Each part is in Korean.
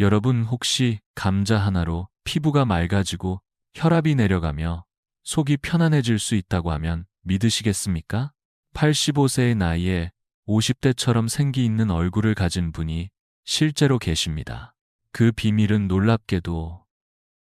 여러분 혹시 감자 하나로 피부가 맑아지고 혈압이 내려가며 속이 편안해질 수 있다고 하면 믿으시겠습니까? 85세의 나이에 50대처럼 생기 있는 얼굴을 가진 분이 실제로 계십니다. 그 비밀은 놀랍게도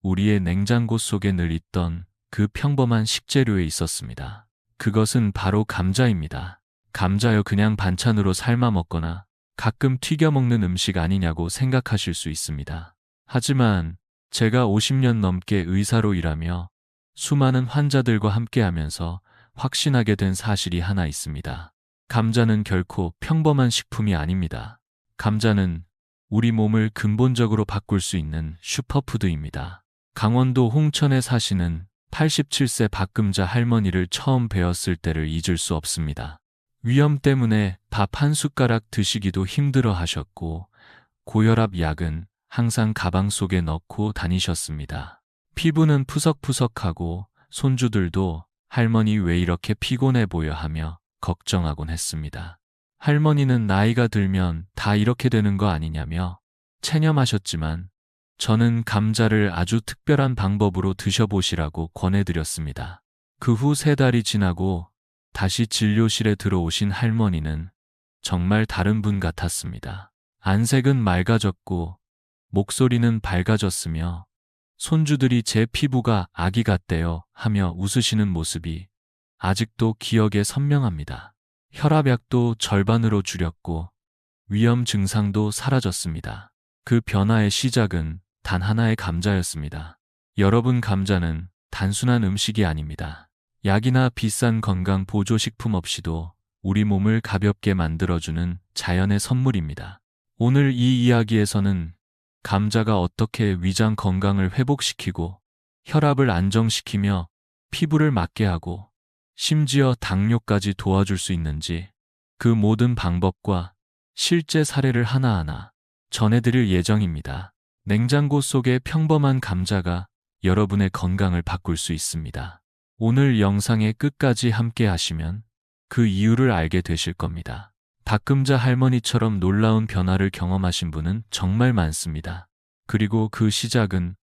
우리의 냉장고 속에 늘 있던 그 평범한 식재료에 있었습니다. 그것은 바로 감자입니다. 감자요, 그냥 반찬으로 삶아 먹거나 가끔 튀겨 먹는 음식 아니냐고 생각하실 수 있습니다. 하지만 제가 50년 넘게 의사로 일하며 수많은 환자들과 함께하면서 확신하게 된 사실이 하나 있습니다. 감자는 결코 평범한 식품이 아닙니다. 감자는 우리 몸을 근본적으로 바꿀 수 있는 슈퍼푸드입니다. 강원도 홍천에 사시는 87세 박금자 할머니를 처음 뵈었을 때를 잊을 수 없습니다. 위염 때문에 밥 한 숟가락 드시기도 힘들어 하셨고 고혈압 약은 항상 가방 속에 넣고 다니셨습니다. 피부는 푸석푸석하고 손주들도 할머니 왜 이렇게 피곤해 보여 하며 걱정하곤 했습니다. 할머니는 나이가 들면 다 이렇게 되는 거 아니냐며 체념하셨지만 저는 감자를 아주 특별한 방법으로 드셔보시라고 권해드렸습니다. 그 후 3달이 지나고 다시 진료실에 들어오신 할머니는 정말 다른 분 같았습니다. 안색은 맑아졌고 목소리는 밝아졌으며 손주들이 제 피부가 아기 같대요 하며 웃으시는 모습이 아직도 기억에 선명합니다. 혈압약도 절반으로 줄였고 위염 증상도 사라졌습니다. 그 변화의 시작은 단 하나의 감자였습니다. 여러분, 감자는 단순한 음식이 아닙니다. 약이나 비싼 건강 보조식품 없이도 우리 몸을 가볍게 만들어주는 자연의 선물입니다. 오늘 이 이야기에서는 감자가 어떻게 위장 건강을 회복시키고 혈압을 안정시키며 피부를 맑게 하고 심지어 당뇨까지 도와줄 수 있는지 그 모든 방법과 실제 사례를 하나하나 전해드릴 예정입니다. 냉장고 속의 평범한 감자가 여러분의 건강을 바꿀 수 있습니다. 오늘 영상의 끝까지 함께 하시면 그 이유를 알게 되실 겁니다. 박금자 할머니처럼 놀라운 변화를 경험하신 분은 정말 많습니다. 그리고 그 시작은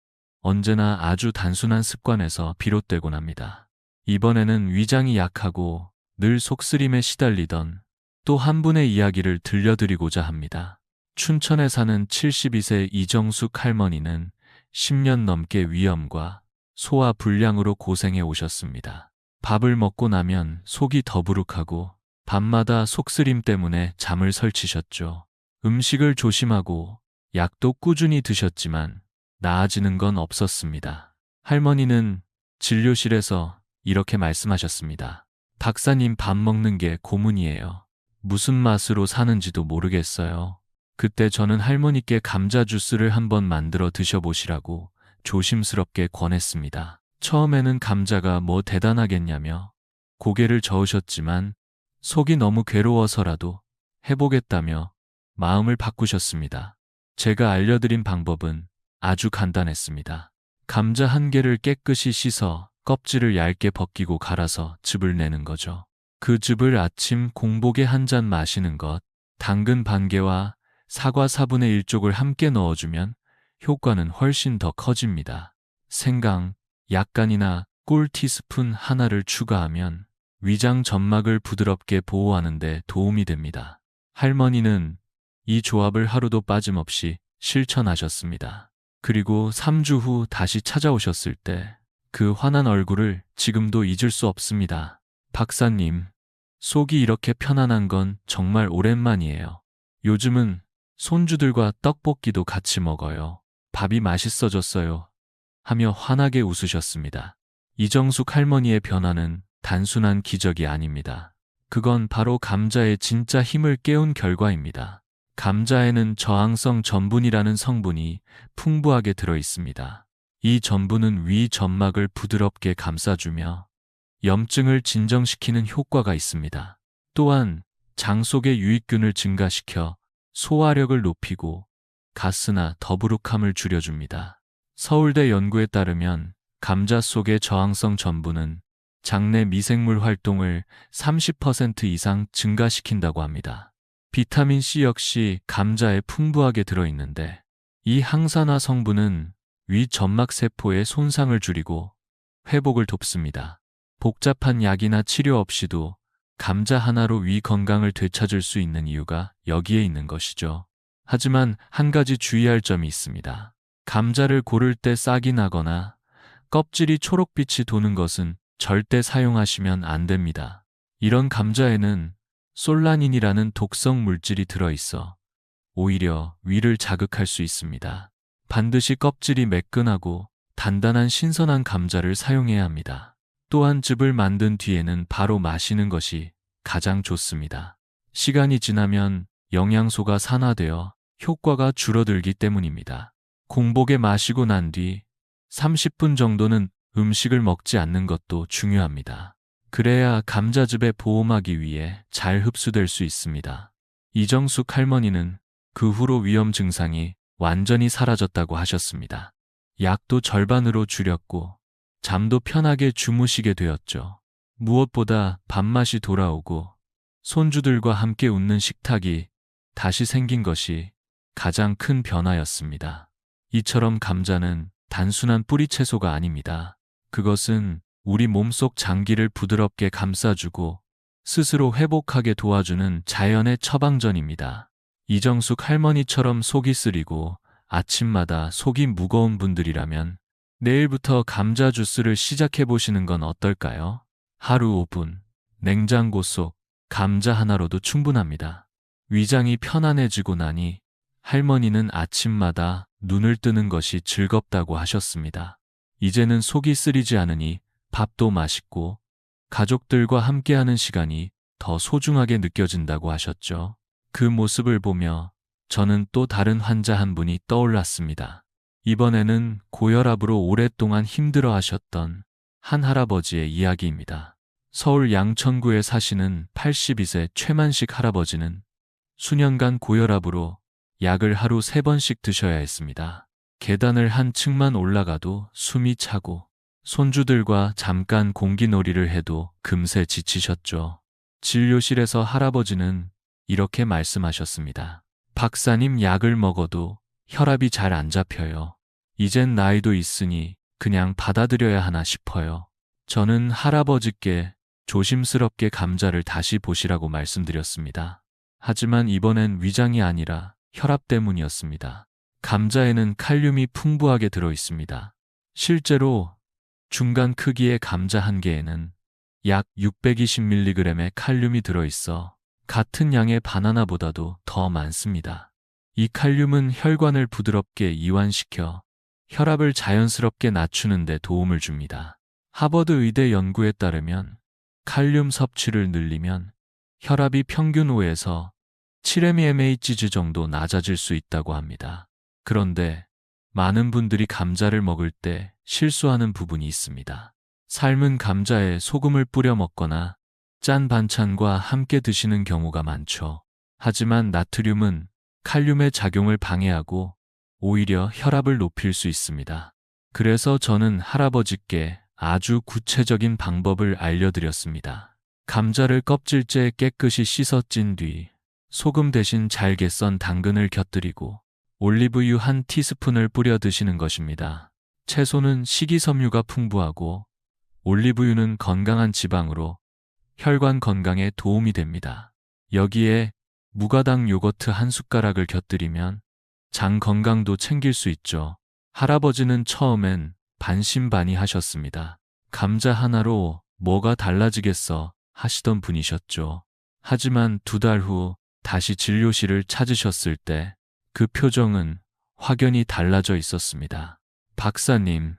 언제나 아주 단순한 습관에서 비롯되곤 합니다. 이번에는 위장이 약하고 늘 속쓰림에 시달리던 또 한 분의 이야기를 들려드리고자 합니다. 춘천에 사는 72세 이정숙 할머니는 10년 넘게 위염과 소화 불량으로 고생해 오셨습니다. 밥을 먹고 나면 속이 더부룩하고 밤마다 속쓰림 때문에 잠을 설치셨죠. 음식을 조심하고 약도 꾸준히 드셨지만 나아지는 건 없었습니다. 할머니는 진료실에서 이렇게 말씀하셨습니다. 박사님, 밥 먹는 게 고문이에요. 무슨 맛으로 사는지도 모르겠어요. 그때 저는 할머니께 감자 주스를 한번 만들어 드셔보시라고 조심스럽게 권했습니다. 처음에는 감자가 뭐 대단하겠냐며 고개를 저으셨지만 속이 너무 괴로워서라도 해보겠다며 마음을 바꾸셨습니다. 제가 알려드린 방법은 아주 간단했습니다. 감자 한 개를 깨끗이 씻어 껍질을 얇게 벗기고 갈아서 즙을 내는 거죠. 그 즙을 아침 공복에 한 잔 마시는 것, 당근 반 개와 사과 4분의 1쪽을 함께 넣어주면 효과는 훨씬 더 커집니다. 생강, 약간이나 꿀 티스푼 하나를 추가하면 위장 점막을 부드럽게 보호하는 데 도움이 됩니다. 할머니는 이 조합을 하루도 빠짐없이 실천하셨습니다. 그리고 3주 후 다시 찾아오셨을 때 그 환한 얼굴을 지금도 잊을 수 없습니다. 박사님, 속이 이렇게 편안한 건 정말 오랜만이에요. 요즘은 손주들과 떡볶이도 같이 먹어요. 밥이 맛있어졌어요. 하며 환하게 웃으셨습니다. 이정숙 할머니의 변화는 단순한 기적이 아닙니다. 그건 바로 감자의 진짜 힘을 깨운 결과입니다. 감자에는 저항성 전분이라는 성분이 풍부하게 들어 있습니다. 이 전분은 위 점막을 부드럽게 감싸주며 염증을 진정시키는 효과가 있습니다. 또한 장 속의 유익균을 증가시켜 소화력을 높이고 가스나 더부룩함을 줄여줍니다. 서울대 연구에 따르면 감자 속의 저항성 전분은 장내 미생물 활동을 30% 이상 증가시킨다고 합니다. 비타민 C 역시 감자에 풍부하게 들어있는데 이 항산화 성분은 위 점막 세포의 손상을 줄이고 회복을 돕습니다. 복잡한 약이나 치료 없이도 감자 하나로 위 건강을 되찾을 수 있는 이유가 여기에 있는 것이죠. 하지만 한 가지 주의할 점이 있습니다. 감자를 고를 때 싹이 나거나 껍질이 초록빛이 도는 것은 절대 사용하시면 안 됩니다. 이런 감자에는 솔라닌이라는 독성 물질이 들어있어 오히려 위를 자극할 수 있습니다. 반드시 껍질이 매끈하고 단단한 신선한 감자를 사용해야 합니다. 또한 즙을 만든 뒤에는 바로 마시는 것이 가장 좋습니다. 시간이 지나면 영양소가 산화되어 효과가 줄어들기 때문입니다. 공복에 마시고 난 뒤 30분 정도는 음식을 먹지 않는 것도 중요합니다. 그래야 감자즙에 보호막이 위해 잘 흡수될 수 있습니다. 이정숙 할머니는 그 후로 위험 증상이 완전히 사라졌다고 하셨습니다. 약도 절반으로 줄였고 잠도 편하게 주무시게 되었죠. 무엇보다 밥맛이 돌아오고 손주들과 함께 웃는 식탁이 다시 생긴 것이 가장 큰 변화였습니다. 이처럼 감자는 단순한 뿌리 채소가 아닙니다. 그것은 우리 몸속 장기를 부드럽게 감싸주고 스스로 회복하게 도와주는 자연의 처방전입니다. 이정숙 할머니처럼 속이 쓰리고 아침마다 속이 무거운 분들이라면 내일부터 감자 주스를 시작해 보시는 건 어떨까요? 하루 5분, 냉장고 속 감자 하나로도 충분합니다. 위장이 편안해지고 나니 할머니는 아침마다 눈을 뜨는 것이 즐겁다고 하셨습니다. 이제는 속이 쓰리지 않으니 밥도 맛있고 가족들과 함께하는 시간이 더 소중하게 느껴진다고 하셨죠. 그 모습을 보며 저는 또 다른 환자 한 분이 떠올랐습니다. 이번에는 고혈압으로 오랫동안 힘들어 하셨던 한 할아버지의 이야기입니다. 서울 양천구에 사시는 82세 최만식 할아버지는 수년간 고혈압으로 약을 하루 3번씩 드셔야 했습니다. 계단을 한 층만 올라가도 숨이 차고 손주들과 잠깐 공기놀이를 해도 금세 지치셨죠. 진료실에서 할아버지는 이렇게 말씀하셨습니다. 박사님, 약을 먹어도 혈압이 잘 안 잡혀요. 이젠 나이도 있으니 그냥 받아들여야 하나 싶어요. 저는 할아버지께 조심스럽게 감자를 다시 보시라고 말씀드렸습니다. 하지만 이번엔 위장이 아니라 혈압 때문이었습니다. 감자에는 칼륨이 풍부하게 들어 있습니다. 실제로 중간 크기의 감자 한 개에는 약 620mg의 칼륨이 들어 있어 같은 양의 바나나보다도 더 많습니다. 이 칼륨은 혈관을 부드럽게 이완시켜 혈압을 자연스럽게 낮추는 데 도움을 줍니다. 하버드 의대 연구에 따르면 칼륨 섭취를 늘리면 혈압이 평균 5에서 7mHg 정도 낮아질 수 있다고 합니다. 그런데 많은 분들이 감자를 먹을 때 실수하는 부분이 있습니다. 삶은 감자에 소금을 뿌려 먹거나 짠 반찬과 함께 드시는 경우가 많죠. 하지만 나트륨은 칼륨의 작용을 방해하고 오히려 혈압을 높일 수 있습니다. 그래서 저는 할아버지께 아주 구체적인 방법을 알려드렸습니다. 감자를 껍질째 깨끗이 씻어 찐 뒤 소금 대신 잘게 썬 당근을 곁들이고 올리브유 한 티스푼을 뿌려 드시는 것입니다. 채소는 식이섬유가 풍부하고 올리브유는 건강한 지방으로 혈관 건강에 도움이 됩니다. 여기에 무가당 요거트 한 숟가락을 곁들이면 장 건강도 챙길 수 있죠. 할아버지는 처음엔 반신반의하셨습니다. 감자 하나로 뭐가 달라지겠어 하시던 분이셨죠. 하지만 2달 후 다시 진료실을 찾으셨을 때 그 표정은 확연히 달라져 있었습니다. 박사님,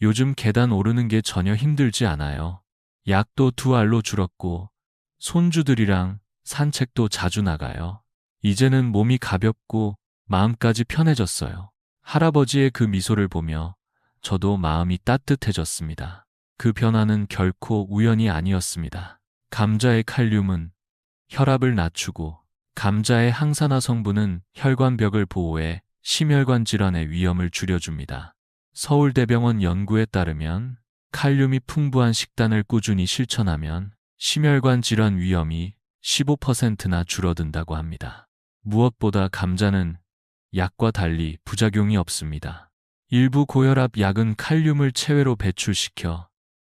요즘 계단 오르는 게 전혀 힘들지 않아요. 약도 2알로 줄었고 손주들이랑 산책도 자주 나가요. 이제는 몸이 가볍고 마음까지 편해졌어요. 할아버지의 그 미소를 보며 저도 마음이 따뜻해졌습니다. 그 변화는 결코 우연이 아니었습니다. 감자의 칼륨은 혈압을 낮추고 감자의 항산화 성분은 혈관벽을 보호해 심혈관 질환의 위험을 줄여줍니다. 서울대병원 연구에 따르면 칼륨이 풍부한 식단을 꾸준히 실천하면 심혈관 질환 위험이 15%나 줄어든다고 합니다. 무엇보다 감자는 약과 달리 부작용이 없습니다. 일부 고혈압 약은 칼륨을 체외로 배출시켜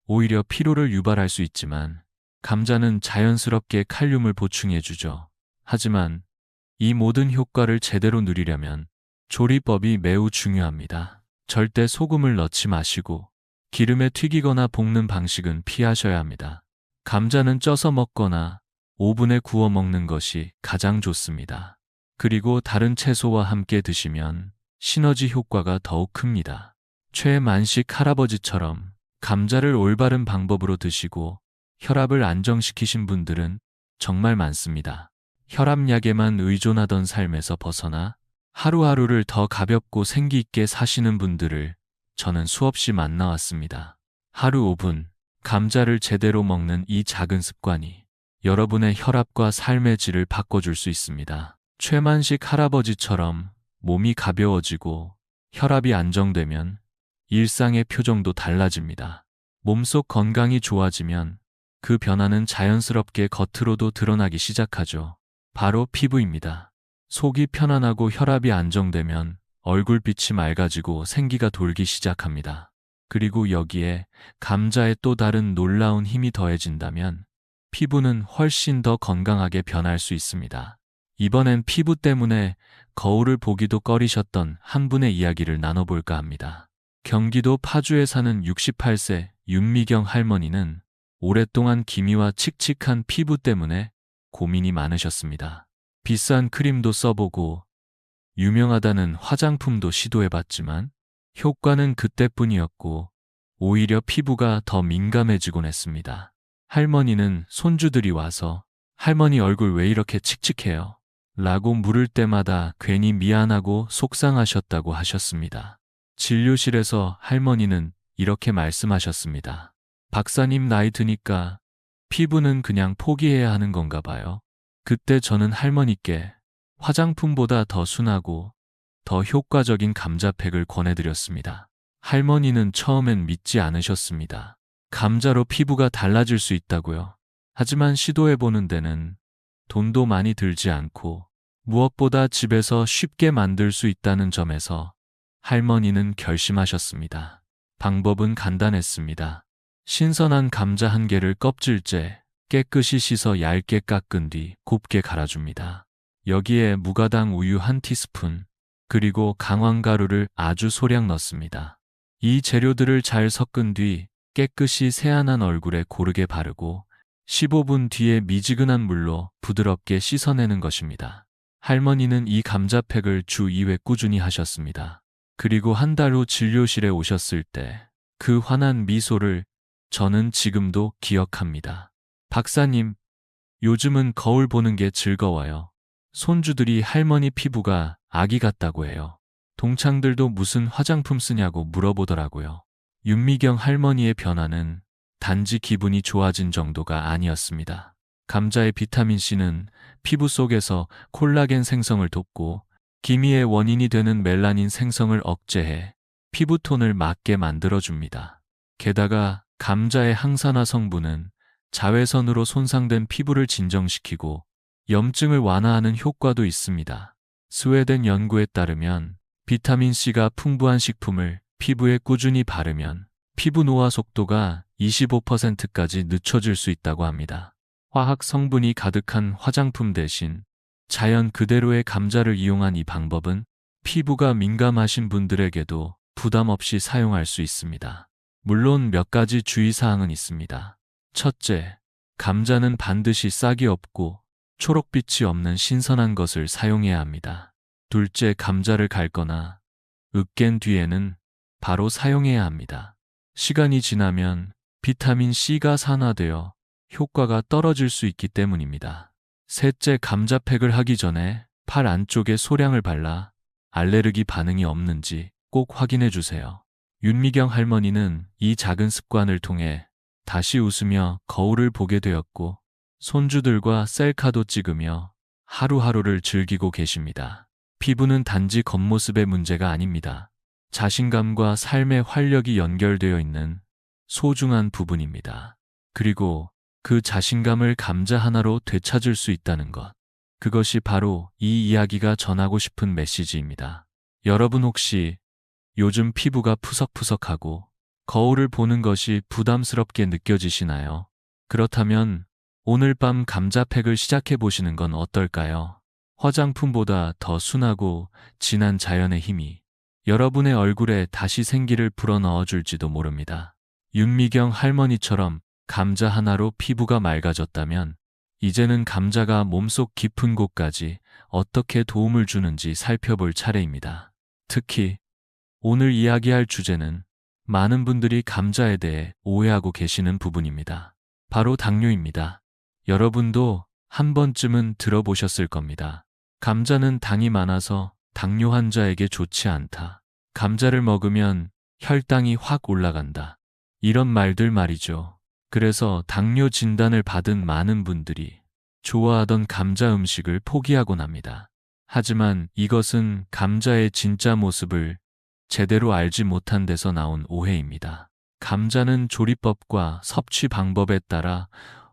오히려 피로를 유발할 수 있지만 감자는 자연스럽게 칼륨을 보충해주죠. 하지만 이 모든 효과를 제대로 누리려면 조리법이 매우 중요합니다. 절대 소금을 넣지 마시고 기름에 튀기거나 볶는 방식은 피하셔야 합니다. 감자는 쪄서 먹거나 오븐에 구워 먹는 것이 가장 좋습니다. 그리고 다른 채소와 함께 드시면 시너지 효과가 더욱 큽니다. 최만식 할아버지처럼 감자를 올바른 방법으로 드시고 혈압을 안정시키신 분들은 정말 많습니다. 혈압약에만 의존하던 삶에서 벗어나 하루하루를 더 가볍고 생기 있게 사시는 분들을 저는 수없이 만나왔습니다. 하루 5분 감자를 제대로 먹는 이 작은 습관이 여러분의 혈압과 삶의 질을 바꿔줄 수 있습니다. 최만식 할아버지처럼 몸이 가벼워지고 혈압이 안정되면 일상의 표정도 달라집니다. 몸속 건강이 좋아지면 그 변화는 자연스럽게 겉으로도 드러나기 시작하죠. 바로 피부입니다. 속이 편안하고 혈압이 안정되면 얼굴빛이 맑아지고 생기가 돌기 시작합니다. 그리고 여기에 감자의 또 다른 놀라운 힘이 더해진다면 피부는 훨씬 더 건강하게 변할 수 있습니다. 이번엔 피부 때문에 거울을 보기도 꺼리셨던 한 분의 이야기를 나눠볼까 합니다. 경기도 파주에 사는 68세 윤미경 할머니는 오랫동안 기미와 칙칙한 피부 때문에 고민이 많으셨습니다. 비싼 크림도 써보고 유명하다는 화장품도 시도해봤지만 효과는 그때뿐이었고 오히려 피부가 더 민감해지곤 했습니다. 할머니는 손주들이 와서 할머니 얼굴 왜 이렇게 칙칙해요? 라고 물을 때마다 괜히 미안하고 속상하셨다고 하셨습니다. 진료실에서 할머니는 이렇게 말씀하셨습니다. 박사님 나이 드니까 피부는 그냥 포기해야 하는 건가 봐요. 그때 저는 할머니께 화장품보다 더 순하고 더 효과적인 감자팩을 권해드렸습니다. 할머니는 처음엔 믿지 않으셨습니다. 감자로 피부가 달라질 수 있다고요. 하지만 시도해보는 데는 돈도 많이 들지 않고 무엇보다 집에서 쉽게 만들 수 있다는 점에서 할머니는 결심하셨습니다. 방법은 간단했습니다. 신선한 감자 한 개를 껍질째 깨끗이 씻어 얇게 깎은 뒤 곱게 갈아줍니다. 여기에 무가당 우유 1티스푼 그리고 강황가루를 아주 소량 넣습니다. 이 재료들을 잘 섞은 뒤 깨끗이 세안한 얼굴에 고르게 바르고 15분 뒤에 미지근한 물로 부드럽게 씻어내는 것입니다. 할머니는 이 감자팩을 주 2회 꾸준히 하셨습니다. 그리고 한 달 후 진료실에 오셨을 때 그 환한 미소를 저는 지금도 기억합니다. 박사님, 요즘은 거울 보는 게 즐거워요. 손주들이 할머니 피부가 아기 같다고 해요. 동창들도 무슨 화장품 쓰냐고 물어보더라고요. 윤미경 할머니의 변화는 단지 기분이 좋아진 정도가 아니었습니다. 감자의 비타민C는 피부 속에서 콜라겐 생성을 돕고 기미의 원인이 되는 멜라닌 생성을 억제해 피부톤을 맑게 만들어줍니다. 게다가 감자의 항산화 성분은 자외선으로 손상된 피부를 진정시키고 염증을 완화하는 효과도 있습니다. 스웨덴 연구에 따르면 비타민C가 풍부한 식품을 피부에 꾸준히 바르면 피부 노화 속도가 25%까지 늦춰질 수 있다고 합니다. 화학 성분이 가득한 화장품 대신 자연 그대로의 감자를 이용한 이 방법은 피부가 민감하신 분들에게도 부담 없이 사용할 수 있습니다. 물론 몇 가지 주의사항은 있습니다. 첫째, 감자는 반드시 싹이 없고 초록빛이 없는 신선한 것을 사용해야 합니다. 둘째, 감자를 갈거나 으깬 뒤에는 바로 사용해야 합니다. 시간이 지나면 비타민C가 산화되어 효과가 떨어질 수 있기 때문입니다. 셋째, 감자팩을 하기 전에 팔 안쪽에 소량을 발라 알레르기 반응이 없는지 꼭 확인해 주세요. 윤미경 할머니는 이 작은 습관을 통해 다시 웃으며 거울을 보게 되었고 손주들과 셀카도 찍으며 하루하루를 즐기고 계십니다. 피부는 단지 겉모습의 문제가 아닙니다. 자신감과 삶의 활력이 연결되어 있는 소중한 부분입니다. 그리고 그 자신감을 감자 하나로 되찾을 수 있다는 것. 그것이 바로 이 이야기가 전하고 싶은 메시지입니다. 여러분 혹시 요즘 피부가 푸석푸석하고 거울을 보는 것이 부담스럽게 느껴지시나요? 그렇다면 오늘 밤 감자팩을 시작해 보시는 건 어떨까요? 화장품보다 더 순하고 진한 자연의 힘이 여러분의 얼굴에 다시 생기를 불어넣어 줄지도 모릅니다. 윤미경 할머니처럼 감자 하나로 피부가 맑아졌다면 이제는 감자가 몸속 깊은 곳까지 어떻게 도움을 주는지 살펴볼 차례입니다. 특히 오늘 이야기할 주제는 많은 분들이 감자에 대해 오해하고 계시는 부분입니다. 바로 당뇨입니다. 여러분도 한 번쯤은 들어보셨을 겁니다. 감자는 당이 많아서 당뇨 환자에게 좋지 않다. 감자를 먹으면 혈당이 확 올라간다. 이런 말들 말이죠. 그래서 당뇨 진단을 받은 많은 분들이 좋아하던 감자 음식을 포기하곤 합니다. 하지만 이것은 감자의 진짜 모습을 제대로 알지 못한 데서 나온 오해입니다. 감자는 조리법과 섭취 방법에 따라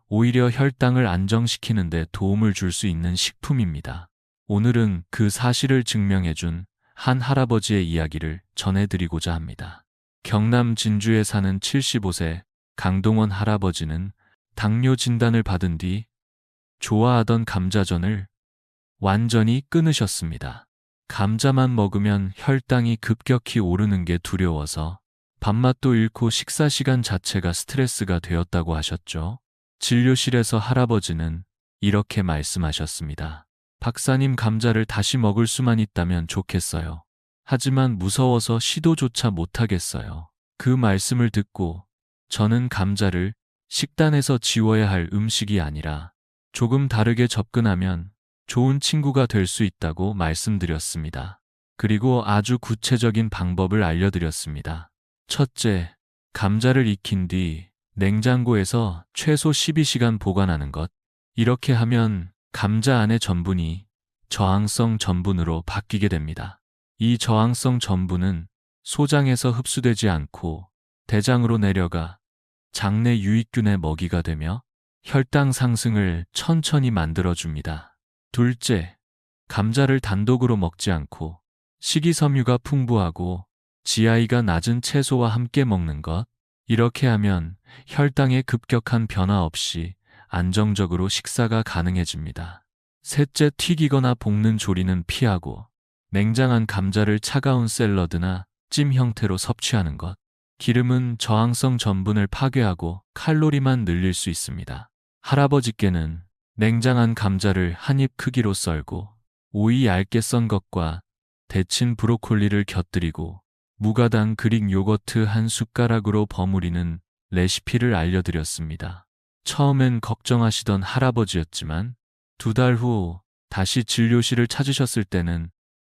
오히려 혈당을 안정시키는 데 도움을 줄 수 있는 식품입니다. 오늘은 그 사실을 증명해준 한 할아버지의 이야기를 전해드리고자 합니다. 경남 진주에 사는 75세 강동원 할아버지는 당뇨 진단을 받은 뒤 좋아하던 감자전을 완전히 끊으셨습니다. 감자만 먹으면 혈당이 급격히 오르는 게 두려워서 밥맛도 잃고 식사 시간 자체가 스트레스가 되었다고 하셨죠. 진료실에서 할아버지는 이렇게 말씀하셨습니다. 박사님, 감자를 다시 먹을 수만 있다면 좋겠어요. 하지만 무서워서 시도조차 못하겠어요. 그 말씀을 듣고 저는 감자를 식단에서 지워야 할 음식이 아니라 조금 다르게 접근하면 좋은 친구가 될 수 있다고 말씀드렸습니다. 그리고 아주 구체적인 방법을 알려드렸습니다. 첫째, 감자를 익힌 뒤 냉장고에서 최소 12시간 보관하는 것. 이렇게 하면 감자 안의 전분이 저항성 전분으로 바뀌게 됩니다. 이 저항성 전분은 소장에서 흡수되지 않고 대장으로 내려가 장내 유익균의 먹이가 되며 혈당 상승을 천천히 만들어줍니다. 둘째, 감자를 단독으로 먹지 않고 식이섬유가 풍부하고 GI가 낮은 채소와 함께 먹는 것. 이렇게 하면 혈당의 급격한 변화 없이 안정적으로 식사가 가능해집니다. 셋째, 튀기거나 볶는 조리는 피하고 냉장한 감자를 차가운 샐러드나 찜 형태로 섭취하는 것. 기름은 저항성 전분을 파괴하고 칼로리만 늘릴 수 있습니다. 할아버지께는 냉장한 감자를 한 입 크기로 썰고 오이 얇게 썬 것과 데친 브로콜리를 곁들이고 무가당 그릭 요거트 한 숟가락으로 버무리는 레시피를 알려드렸습니다. 처음엔 걱정하시던 할아버지였지만 2달 후 다시 진료실을 찾으셨을 때는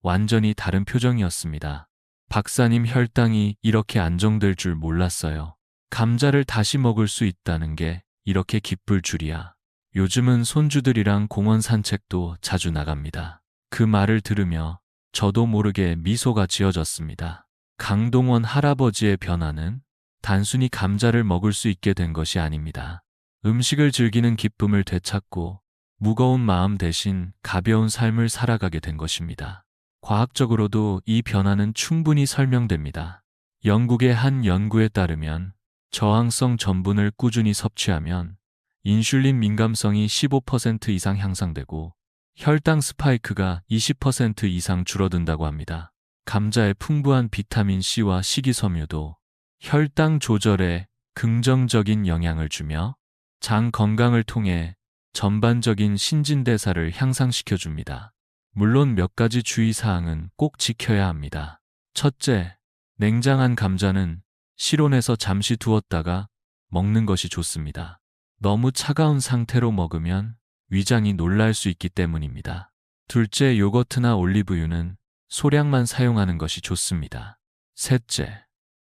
완전히 다른 표정이었습니다. 박사님, 혈당이 이렇게 안정될 줄 몰랐어요. 감자를 다시 먹을 수 있다는 게 이렇게 기쁠 줄이야. 요즘은 손주들이랑 공원 산책도 자주 나갑니다. 그 말을 들으며 저도 모르게 미소가 지어졌습니다. 강동원 할아버지의 변화는 단순히 감자를 먹을 수 있게 된 것이 아닙니다. 음식을 즐기는 기쁨을 되찾고 무거운 마음 대신 가벼운 삶을 살아가게 된 것입니다. 과학적으로도 이 변화는 충분히 설명됩니다. 영국의 한 연구에 따르면 저항성 전분을 꾸준히 섭취하면 인슐린 민감성이 15% 이상 향상되고 혈당 스파이크가 20% 이상 줄어든다고 합니다. 감자의 풍부한 비타민 C와 식이섬유도 혈당 조절에 긍정적인 영향을 주며 장 건강을 통해 전반적인 신진대사를 향상시켜줍니다. 물론 몇 가지 주의사항은 꼭 지켜야 합니다. 첫째, 냉장한 감자는 실온에서 잠시 두었다가 먹는 것이 좋습니다. 너무 차가운 상태로 먹으면 위장이 놀랄 수 있기 때문입니다. 둘째, 요거트나 올리브유는 소량만 사용하는 것이 좋습니다. 셋째,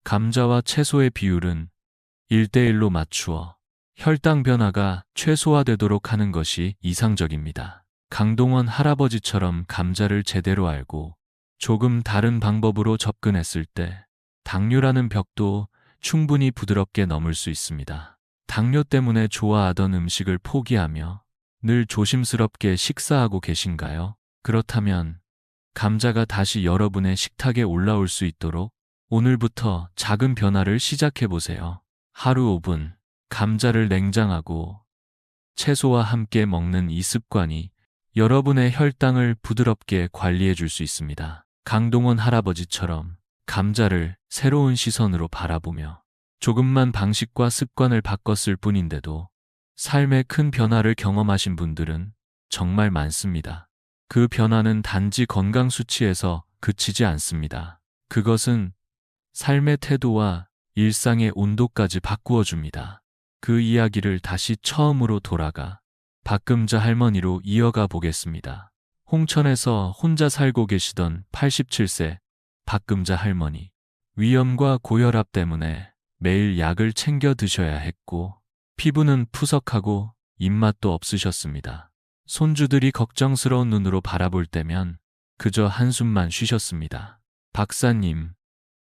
감자와 채소의 비율은 1대1로 맞추어 혈당 변화가 최소화되도록 하는 것이 이상적입니다. 강동원 할아버지처럼 감자를 제대로 알고 조금 다른 방법으로 접근했을 때 당뇨라는 벽도 충분히 부드럽게 넘을 수 있습니다. 당뇨 때문에 좋아하던 음식을 포기하며 늘 조심스럽게 식사하고 계신가요? 그렇다면 감자가 다시 여러분의 식탁에 올라올 수 있도록 오늘부터 작은 변화를 시작해 보세요. 하루 5분 감자를 냉장하고 채소와 함께 먹는 이 습관이 여러분의 혈당을 부드럽게 관리해 줄 수 있습니다. 강동원 할아버지처럼 감자를 새로운 시선으로 바라보며 조금만 방식과 습관을 바꿨을 뿐인데도 삶의 큰 변화를 경험하신 분들은 정말 많습니다. 그 변화는 단지 건강 수치에서 그치지 않습니다. 그것은 삶의 태도와 일상의 온도까지 바꾸어 줍니다. 그 이야기를 다시 처음으로 돌아가 박금자 할머니로 이어가 보겠습니다. 홍천에서 혼자 살고 계시던 87세 박금자 할머니. 위염과 고혈압 때문에 매일 약을 챙겨 드셔야 했고 피부는 푸석하고 입맛도 없으셨습니다. 손주들이 걱정스러운 눈으로 바라볼 때면 그저 한숨만 쉬셨습니다. 박사님,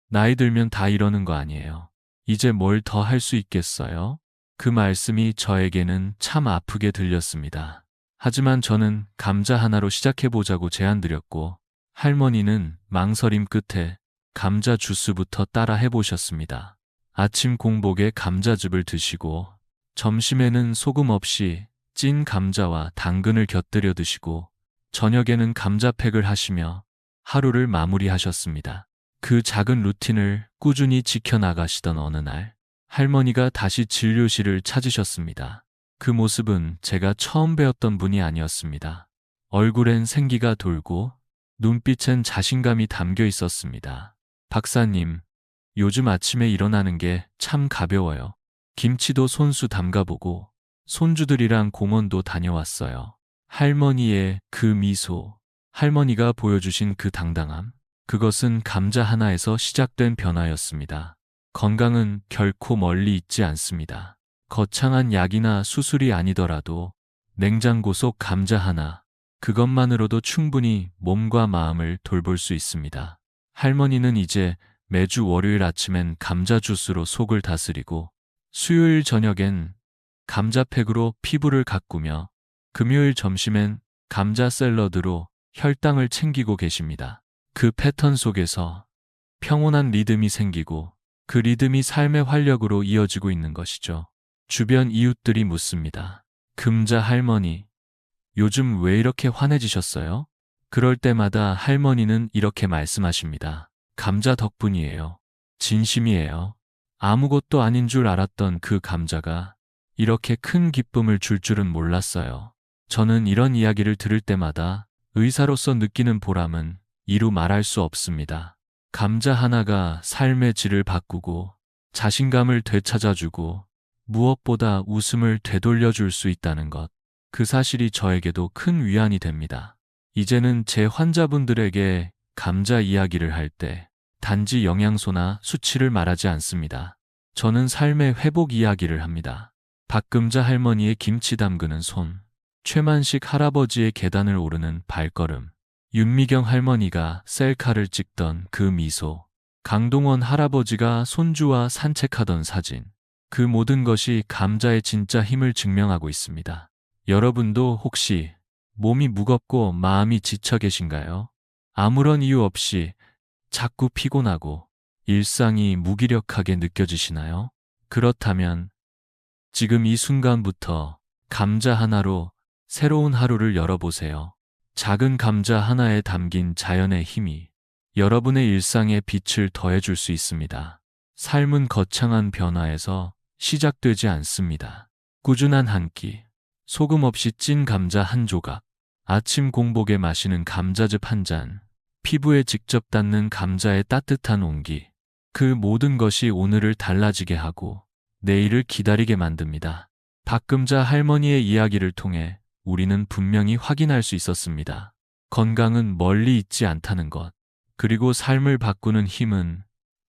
나이 들면 다 이러는 거 아니에요. 이제 뭘 더 할 수 있겠어요? 그 말씀이 저에게는 참 아프게 들렸습니다. 하지만 저는 감자 하나로 시작해보자고 제안드렸고 할머니는 망설임 끝에 감자 주스부터 따라 해보셨습니다. 아침 공복에 감자즙을 드시고 점심에는 소금 없이 찐 감자와 당근을 곁들여 드시고 저녁에는 감자팩을 하시며 하루를 마무리하셨습니다. 그 작은 루틴을 꾸준히 지켜나가시던 어느 날 할머니가 다시 진료실을 찾으셨습니다. 그 모습은 제가 처음 뵈었던 분이 아니었습니다. 얼굴엔 생기가 돌고 눈빛엔 자신감이 담겨 있었습니다. 박사님, 요즘 아침에 일어나는 게 참 가벼워요. 김치도 손수 담가보고 손주들이랑 공원도 다녀왔어요. 할머니의 그 미소, 할머니가 보여주신 그 당당함, 그것은 감자 하나에서 시작된 변화였습니다. 건강은 결코 멀리 있지 않습니다. 거창한 약이나 수술이 아니더라도 냉장고 속 감자 하나, 그것만으로도 충분히 몸과 마음을 돌볼 수 있습니다. 할머니는 이제 매주 월요일 아침엔 감자 주스로 속을 다스리고 수요일 저녁엔 감자팩으로 피부를 가꾸며 금요일 점심엔 감자 샐러드로 혈당을 챙기고 계십니다. 그 패턴 속에서 평온한 리듬이 생기고 그 리듬이 삶의 활력으로 이어지고 있는 것이죠. 주변 이웃들이 묻습니다. 금자 할머니, 요즘 왜 이렇게 환해지셨어요? 그럴 때마다 할머니는 이렇게 말씀하십니다. 감자 덕분이에요. 진심이에요. 아무것도 아닌 줄 알았던 그 감자가 이렇게 큰 기쁨을 줄 줄은 몰랐어요. 저는 이런 이야기를 들을 때마다 의사로서 느끼는 보람은 이루 말할 수 없습니다. 감자 하나가 삶의 질을 바꾸고 자신감을 되찾아주고 무엇보다 웃음을 되돌려줄 수 있다는 것, 그 사실이 저에게도 큰 위안이 됩니다. 이제는 제 환자분들에게 감자 이야기를 할 때 단지 영양소나 수치를 말하지 않습니다. 저는 삶의 회복 이야기를 합니다. 박금자 할머니의 김치 담그는 손, 최만식 할아버지의 계단을 오르는 발걸음, 윤미경 할머니가 셀카를 찍던 그 미소, 강동원 할아버지가 손주와 산책하던 사진, 그 모든 것이 감자의 진짜 힘을 증명하고 있습니다. 여러분도 혹시 몸이 무겁고 마음이 지쳐 계신가요? 아무런 이유 없이 자꾸 피곤하고 일상이 무기력하게 느껴지시나요? 그렇다면 지금 이 순간부터 감자 하나로 새로운 하루를 열어보세요. 작은 감자 하나에 담긴 자연의 힘이 여러분의 일상에 빛을 더해줄 수 있습니다. 삶은 거창한 변화에서 시작되지 않습니다. 꾸준한 한 끼, 소금 없이 찐 감자 한 조각, 아침 공복에 마시는 감자즙 한 잔, 피부에 직접 닿는 감자의 따뜻한 온기, 그 모든 것이 오늘을 달라지게 하고 내일을 기다리게 만듭니다. 박금자 할머니의 이야기를 통해 우리는 분명히 확인할 수 있었습니다. 건강은 멀리 있지 않다는 것, 그리고 삶을 바꾸는 힘은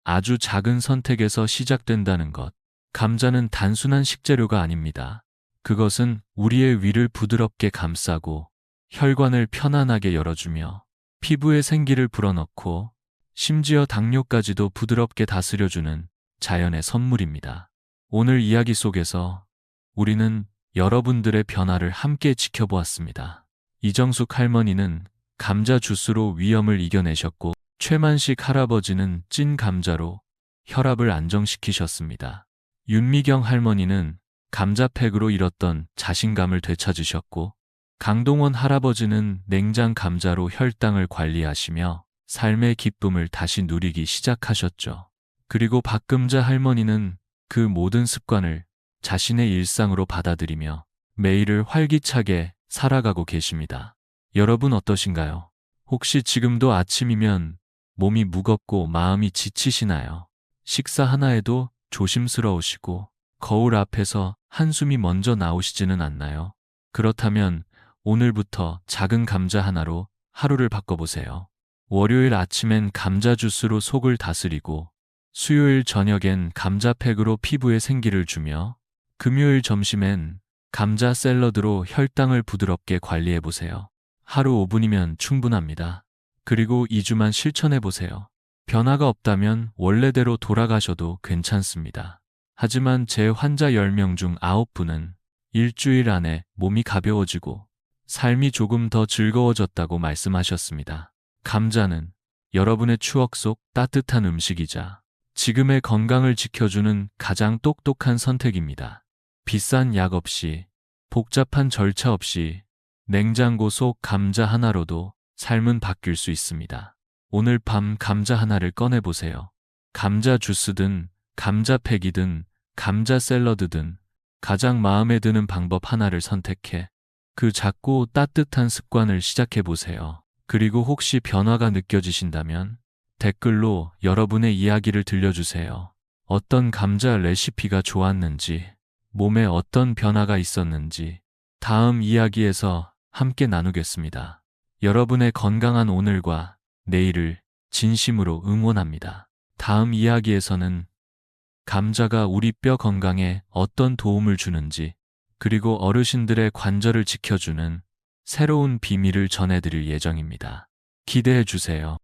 아주 작은 선택에서 시작된다는 것. 감자는 단순한 식재료가 아닙니다. 그것은 우리의 위를 부드럽게 감싸고 혈관을 편안하게 열어주며 피부에 생기를 불어넣고 심지어 당뇨까지도 부드럽게 다스려주는 자연의 선물입니다. 오늘 이야기 속에서 우리는 여러분들의 변화를 함께 지켜보았습니다. 이정숙 할머니는 감자 주스로 위염을 이겨내셨고 최만식 할아버지는 찐 감자로 혈압을 안정시키셨습니다. 윤미경 할머니는 감자팩으로 잃었던 자신감을 되찾으셨고 강동원 할아버지는 냉장 감자로 혈당을 관리하시며 삶의 기쁨을 다시 누리기 시작하셨죠. 그리고 박금자 할머니는 그 모든 습관을 자신의 일상으로 받아들이며 매일을 활기차게 살아가고 계십니다. 여러분 어떠신가요? 혹시 지금도 아침이면 몸이 무겁고 마음이 지치시나요? 식사 하나에도 조심스러우시고 거울 앞에서 한숨이 먼저 나오시지는 않나요? 그렇다면 오늘부터 작은 감자 하나로 하루를 바꿔보세요. 월요일 아침엔 감자 주스로 속을 다스리고 수요일 저녁엔 감자팩으로 피부에 생기를 주며 금요일 점심엔 감자 샐러드로 혈당을 부드럽게 관리해보세요. 하루 5분이면 충분합니다. 그리고 2주만 실천해보세요. 변화가 없다면 원래대로 돌아가셔도 괜찮습니다. 하지만 제 환자 10명 중 9분은 일주일 안에 몸이 가벼워지고 삶이 조금 더 즐거워졌다고 말씀하셨습니다. 감자는 여러분의 추억 속 따뜻한 음식이자 지금의 건강을 지켜주는 가장 똑똑한 선택입니다. 비싼 약 없이, 복잡한 절차 없이 냉장고 속 감자 하나로도 삶은 바뀔 수 있습니다. 오늘 밤 감자 하나를 꺼내보세요. 감자 주스든, 감자팩이든, 감자 샐러드든 가장 마음에 드는 방법 하나를 선택해 그 작고 따뜻한 습관을 시작해보세요. 그리고 혹시 변화가 느껴지신다면 댓글로 여러분의 이야기를 들려주세요. 어떤 감자 레시피가 좋았는지, 몸에 어떤 변화가 있었는지 다음 이야기에서 함께 나누겠습니다. 여러분의 건강한 오늘과 내일을 진심으로 응원합니다. 다음 이야기에서는 감자가 우리 뼈 건강에 어떤 도움을 주는지, 그리고 어르신들의 관절을 지켜주는 새로운 비밀을 전해드릴 예정입니다. 기대해 주세요.